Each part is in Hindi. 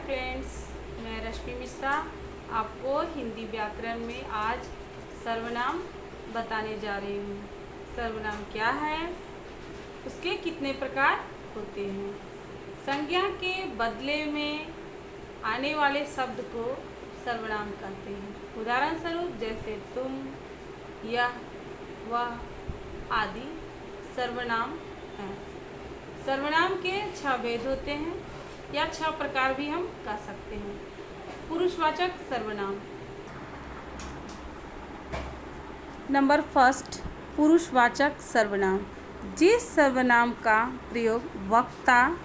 फ्रेंड्स, मैं रश्मि मिश्रा आपको हिंदी व्याकरण में आज सर्वनाम बताने जा रही हूँ। सर्वनाम क्या है, उसके कितने प्रकार होते हैं। संज्ञा के बदले में आने वाले शब्द को सर्वनाम कहते हैं। उदाहरण स्वरूप जैसे तुम, यह, वह आदि सर्वनाम हैं। सर्वनाम के 6 भेद होते हैं या 6 प्रकार भी हम कह सकते हैं। पुरुषवाचक सर्वनाम। नंबर फर्स्ट, पुरुषवाचक सर्वनाम। जिस सर्वनाम का प्रयोग वक्ता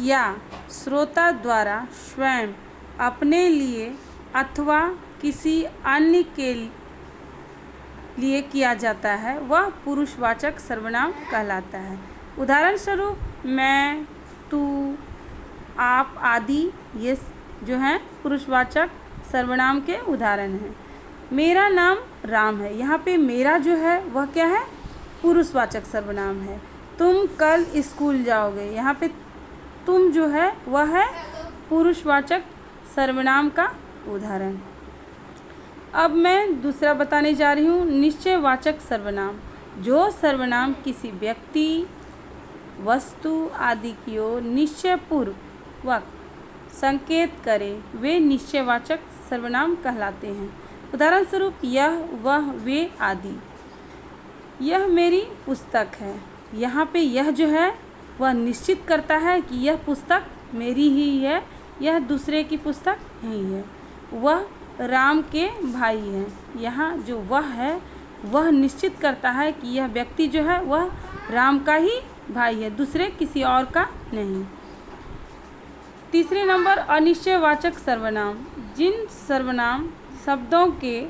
या श्रोता द्वारा स्वयं, अपने लिए अथवा किसी अन्य के लिए किया जाता है वह पुरुषवाचक सर्वनाम कहलाता है। उदाहरण स्वरूप मैं, तू, आप आदि ये जो हैं पुरुषवाचक सर्वनाम के उदाहरण हैं। मेरा नाम राम है, यहाँ पे मेरा जो है वह क्या है, पुरुषवाचक सर्वनाम है। तुम कल स्कूल जाओगे, यहाँ पे तुम जो है वह है पुरुषवाचक सर्वनाम का उदाहरण। अब मैं दूसरा बताने जा रही हूँ, निश्चयवाचक सर्वनाम। जो सर्वनाम किसी व्यक्ति, वस्तु आदि की ओर निश्चयपूर्वक संकेत करे वे निश्चयवाचक सर्वनाम कहलाते हैं। उदाहरण स्वरूप यह, वह, वे आदि। यह मेरी पुस्तक है, यहाँ पे यह जो है वह निश्चित करता है कि यह पुस्तक मेरी ही है, यह दूसरे की पुस्तक नहीं है। वह राम के भाई हैं, यहाँ जो वह है वह निश्चित करता है कि यह व्यक्ति जो है वह राम का ही भाई है, दूसरे किसी और का नहीं। तीसरे नंबर, अनिश्चयवाचक सर्वनाम। जिन सर्वनाम शब्दों के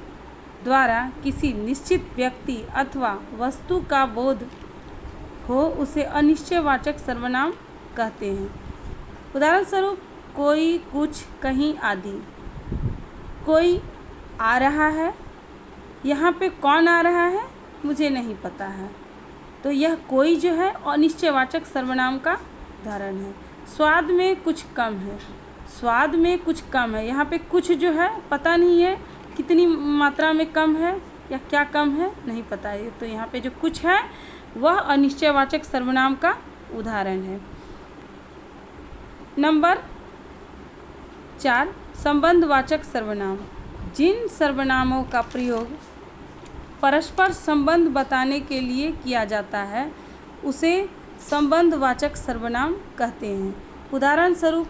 द्वारा किसी निश्चित व्यक्ति अथवा वस्तु का बोध हो उसे अनिश्चयवाचक सर्वनाम कहते हैं। उदाहरण स्वरूप कोई, कुछ, कहीं आदि। कोई आ रहा है, यहाँ पे कौन आ रहा है मुझे नहीं पता है, तो यह कोई जो है अनिश्चयवाचक सर्वनाम का उदाहरण है। स्वाद में कुछ कम है, स्वाद में कुछ कम है, यहाँ पे कुछ जो है पता नहीं है कितनी मात्रा में कम है या क्या कम है नहीं पता है, तो यहाँ पे जो कुछ है वह अनिश्चयवाचक सर्वनाम का उदाहरण है। नंबर 4, संबंधवाचक सर्वनाम। जिन सर्वनामों का प्रयोग परस्पर संबंध बताने के लिए किया जाता है उसे संबंधवाचक सर्वनाम कहते हैं। उदाहरण स्वरूप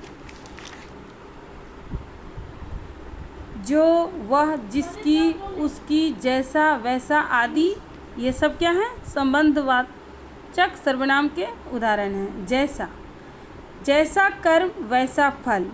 जो, वह, जिसकी, उसकी, जैसा, वैसा आदि ये सब क्या है, संबंधवाचक सर्वनाम के उदाहरण हैं। जैसा, जैसा कर्म वैसा फल,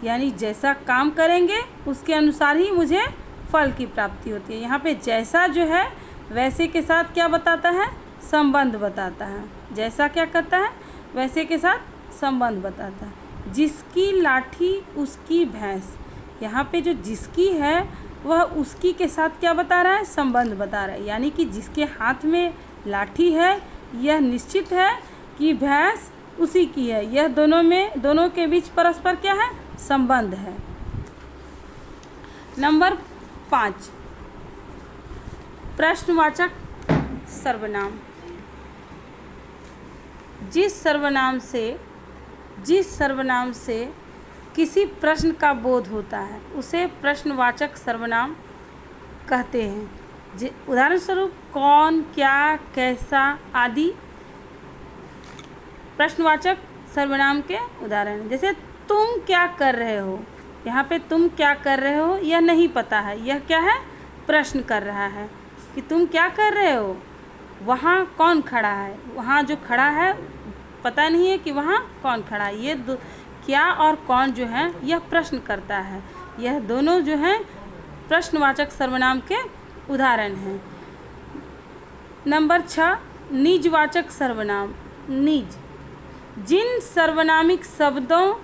यानी जैसा काम करेंगे उसके अनुसार ही मुझे फल की प्राप्ति होती है। यहाँ पे जैसा जो है वैसे के साथ क्या बताता है, संबंध बताता है। जैसा क्या करता है, वैसे के साथ संबंध बताता है। जिसकी लाठी उसकी भैंस, यहाँ पे जो जिसकी है वह उसकी के साथ क्या बता रहा है, संबंध बता रहा है, यानी कि जिसके हाथ में लाठी है यह निश्चित है कि भैंस उसी की है, यह दोनों के बीच परस्पर क्या है, संबंध है। नंबर 5, प्रश्नवाचक सर्वनाम। जिस सर्वनाम से किसी प्रश्न का बोध होता है उसे प्रश्नवाचक सर्वनाम कहते हैं। उदाहरण स्वरूप कौन, क्या, कैसा आदि प्रश्नवाचक सर्वनाम के उदाहरण। जैसे तुम क्या कर रहे हो, यहाँ पे तुम क्या कर रहे हो यह नहीं पता है, यह क्या है, प्रश्न कर रहा है कि तुम क्या कर रहे हो। वहाँ कौन खड़ा है, वहाँ जो खड़ा है पता नहीं है कि वहाँ कौन खड़ा है। ये क्या और कौन जो है यह प्रश्न करता है, यह दोनों जो हैं प्रश्नवाचक सर्वनाम के उदाहरण हैं। नंबर 6, निजवाचक सर्वनाम। निज, जिन सर्वनामिक शब्दों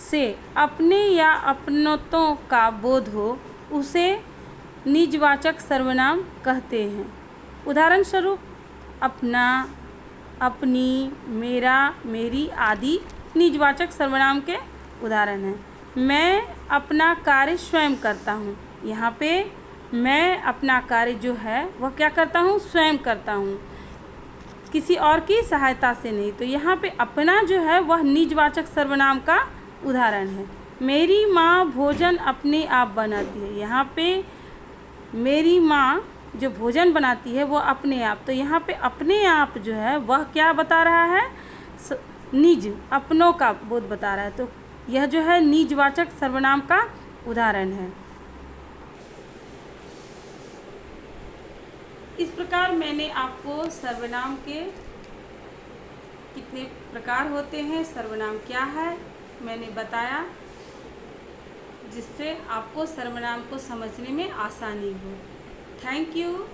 से अपने या अपनों का बोध हो उसे निजवाचक सर्वनाम कहते हैं। उदाहरण स्वरूप अपना, अपनी, मेरा, मेरी आदि निजवाचक सर्वनाम के उदाहरण हैं। मैं अपना कार्य स्वयं करता हूँ। यहाँ पे मैं अपना कार्य जो है वह क्या करता हूँ, स्वयं करता हूँ, किसी और की सहायता से नहीं। तो यहाँ पे अपना जो है वह निजवाचक सर्वनाम का उदाहरण है। मेरी माँ भोजन अपने आप बनाती है। यहाँ पे मेरी माँ जो भोजन बनाती है वो अपने आप, तो यहाँ पे अपने आप जो है वह क्या बता रहा है, निज, अपनों का बोध बता रहा है। तो यह जो है निजवाचक सर्वनाम का उदाहरण है। इस प्रकार मैंने आपको सर्वनाम के कितने प्रकार होते हैं, सर्वनाम क्या है, मैंने बताया, जिससे आपको सर्वनाम को समझने में आसानी हो। Thank you.